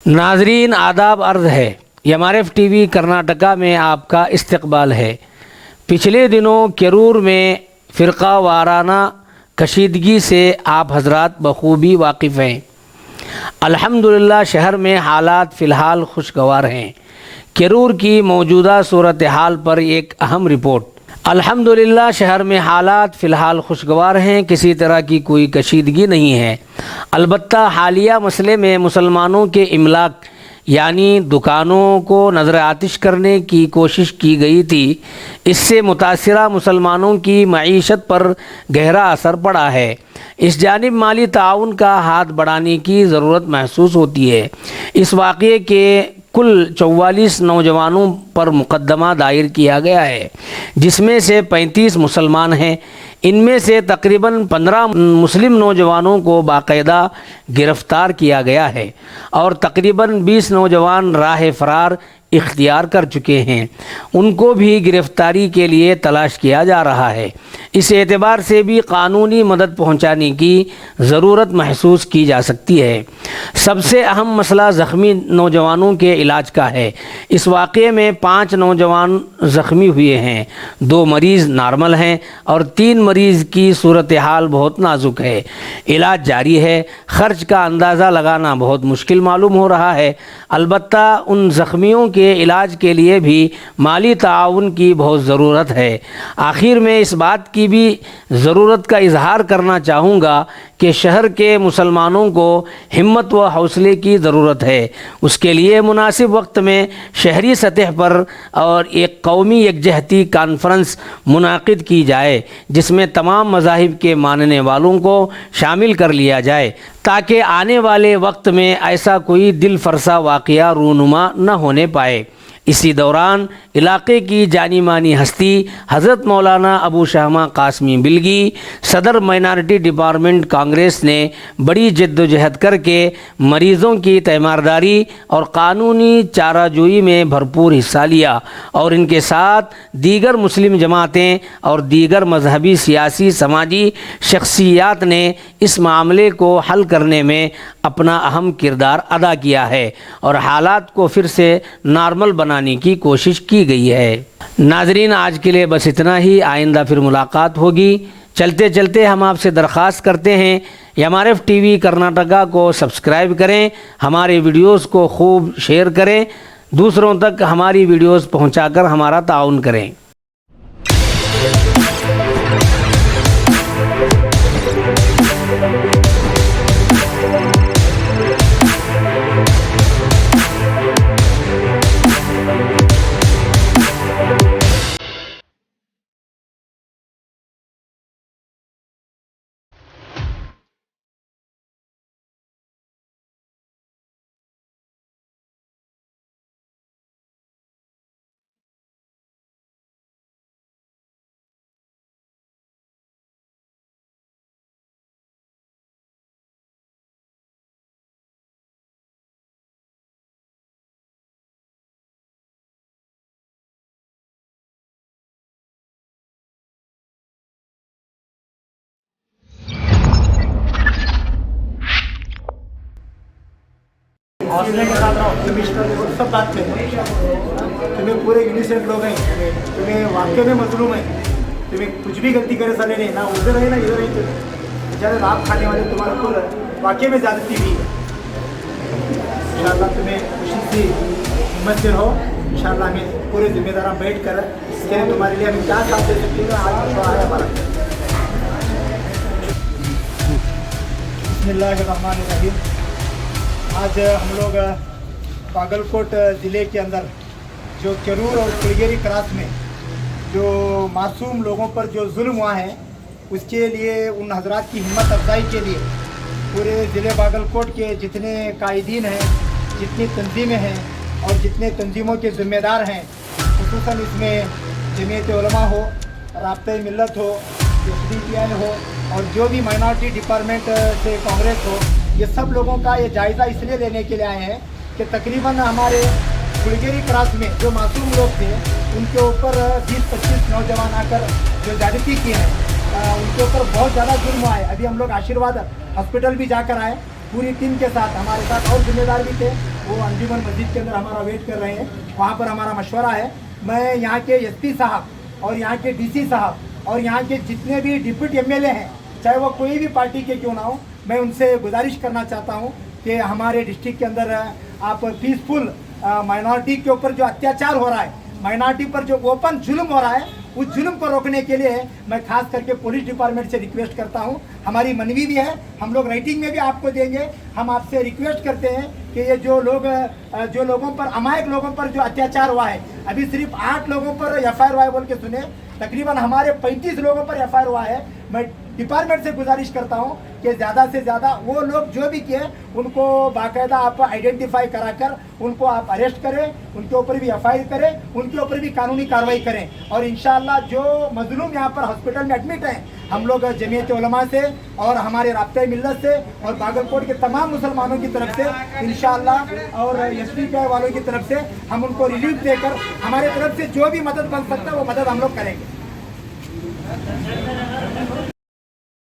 नाजरीन आदाब अर्ज़ है, एमआरएफ टीवी कर्नाटका में आपका इस्तकबाल है। पिछले दिनों केरूर में फ़िरका वाराना कशीदगी से आप हजरात बखूबी वाकिफ़ हैं। अल्हम्दुलिल्लाह शहर में हालात फ़िलहाल खुशगवार हैं। केरूर की मौजूदा सूरत हाल पर एक अहम रिपोर्ट। अल्हम्दुलिल्लाह शहर में हालात फ़िलहाल खुशगवार हैं, किसी तरह की कोई कशीदगी नहीं है। अलबत्ता हालिया मसले में मुसलमानों के इमलाक यानी दुकानों को नज़र आतिश करने की कोशिश की गई थी। इससे मुतासिरा मुसलमानों की मईशत पर गहरा असर पड़ा है। इस जानिब माली ताउन का हाथ बढ़ाने की ज़रूरत महसूस होती है। इस वाक़ये के कुल 44 नौजवानों पर मुकदमा दायर किया गया है, जिसमें से 35 मुसलमान हैं। इनमें से तकरीबन 15 मुस्लिम नौजवानों को बाकायदा गिरफ़्तार किया गया है और तकरीबन 20 नौजवान राह फ़रार इख्तियार कर चुके हैं। उनको भी गिरफ़्तारी के लिए तलाश किया जा रहा है। इस एतबार से भी कानूनी मदद पहुंचाने की ज़रूरत महसूस की जा सकती है। सबसे अहम मसला ज़ख्मी नौजवानों के इलाज का है। इस वाक़ये में 5 नौजवान ज़ख्मी हुए हैं, 2 मरीज़ नार्मल हैं और 3 मरीज़ की सूरत हाल बहुत नाजुक है। इलाज जारी है। ख़र्च का अंदाज़ा लगाना बहुत मुश्किल मालूम हो रहा है। अलबत्ता उन ज़ख्मियों के इलाज के लिए भी माली ताउन की बहुत ज़रूरत है। आखिर में इस बात की भी ज़रूरत का इजहार करना चाहूँगा कि शहर के मुसलमानों को हिम्मत व हौसले की ज़रूरत है। उसके लिए मुनासिब वक्त में शहरी सतह पर और एक कौमी यकजहती कॉन्फ्रेंस मुनाकिद की जाए, जिसमें तमाम मज़ाहिब के मानने वालों को शामिल कर लिया जाए, ताकि आने वाले वक्त में ऐसा कोई दिल फरसा वाक़या रूनुमा न होने पाए। इसी दौरान इलाके की जानी मानी हस्ती हज़रत मौलाना अबू शहमा कासमी बिलगी सदर माइनॉरिटी डिपार्टमेंट कांग्रेस ने बड़ी जद्दोजहद करके मरीज़ों की तैमारदारी और कानूनी चाराजोई में भरपूर हिस्सा लिया और इनके साथ दीगर मुस्लिम जमातें और दीगर मजहबी सियासी समाजी शख्सियात ने इस मामले को हल करने में अपना अहम किरदार अदा किया है और हालात को फिर से नॉर्मल बनाने की कोशिश की गई है। नाजरीन आज के लिए बस इतना ही। आइंदा फिर मुलाकात होगी। चलते चलते हम आपसे दरख्वास्त करते हैं, एमआरएफ टीवी कर्नाटका को सब्सक्राइब करें, हमारे वीडियोस को खूब शेयर करें, दूसरों तक हमारी वीडियोस पहुंचाकर हमारा ताउन करें। हौसले के साथ रहो। कमिश्नर को सब बात करें। तुम्हें पूरे इनिसेंट लोग हैं, तुम्हें वाकई में मजलूम है, तुम्हें कुछ भी गलती करे साले नहीं, ना उधर है ना इधर है, बेचारे रात खाने वाले तुम्हारे ऊपर वाकई में ज़्यादती हुई है। इंशाअल्लाह तुम्हें खुशी से हिम्मत से रहो। इंशाअल्लाह हमें पूरे जिम्मेदार बैठ कर इसके लिए तुम्हारे लिए हमें क्या साथ दे सकते हैं। आज मशवरा है हमारा। बिस्मिल्लाहिर्रहमानिर्रहीम। आज हम लोग बागलकोट ज़िले के अंदर जो केरूर और कुलगेरी क्रॉस में जो मासूम लोगों पर जो जुल्म हुआ है, उसके लिए उन हजरात की हिम्मत अफजाई के लिए पूरे ज़िले बागलकोट के जितने कायदीन हैं, जितनी तंजीमें हैं और जितने तंजीमों के ज़िम्मेदार हैं, खुसूसन इसमें जमीयत उलमा हो, राब्ता मिल्लत हो, SDPI हो और जो भी माइनॉरिटी डिपार्टमेंट से कांग्रेस हो, ये सब लोगों का ये जायज़ा इसलिए लेने के लिए आए हैं कि तकरीबन हमारे कुलगेरी क्रॉस में जो मासूम लोग थे, उनके ऊपर 20-25 नौजवान आकर जो ज़्यादती की है, उनके ऊपर बहुत ज़्यादा जुर्म हुआ है। अभी हम लोग आशीर्वाद हॉस्पिटल भी जाकर आए पूरी टीम के साथ, हमारे साथ और जिम्मेदार भी थे, वो अंजुमन मस्जिद के अंदर हमारा वेट कर रहे हैं, वहाँ पर हमारा मशवरा है। मैं यहाँ के एसपी साहब और यहाँ के डीसी साहब और यहाँ के जितने भी डिप्टी एमएलए हैं, चाहे वो कोई भी पार्टी के क्यों ना हो, मैं उनसे गुजारिश करना चाहता हूँ कि हमारे डिस्ट्रिक्ट के अंदर आप पीसफुल माइनॉरिटी के ऊपर जो अत्याचार हो रहा है, माइनॉरिटी पर जो ओपन जुल्म हो रहा है, उस जुल्म को रोकने के लिए मैं खास करके पुलिस डिपार्टमेंट से रिक्वेस्ट करता हूं। हमारी मनवी भी है, हम लोग राइटिंग में भी आपको देंगे। हम आपसे रिक्वेस्ट करते हैं कि ये जो लोगों पर, अमायक लोगों पर जो अत्याचार हुआ है, अभी सिर्फ 8 लोगों पर एफआईआर हुआ है बोल के सुने, तकरीबन हमारे 35 लोगों पर एफआईआर हुआ है। मैं डिपार्टमेंट से गुजारिश करता हूं कि ज़्यादा से ज़्यादा वो लोग जो भी किए उनको बाकायदा आप आइडेंटिफाई कराकर उनको आप अरेस्ट करें, उनके ऊपर भी एफआईआर करें, उनके ऊपर भी कानूनी कार्रवाई करें। और इंशाअल्लाह जो मजलूम यहाँ पर हॉस्पिटल में एडमिट हैं, हम लोग जमीयत उलमा से और हमारे राब्ता मिल्लत से और बागलकोट के तमाम मुसलमानों की तरफ से इंशाअल्लाह और एसपी वालों की तरफ से हम उनको रिलीफ देकर हमारे तरफ से जो भी मदद बन सकता है वो मदद हम लोग करेंगे।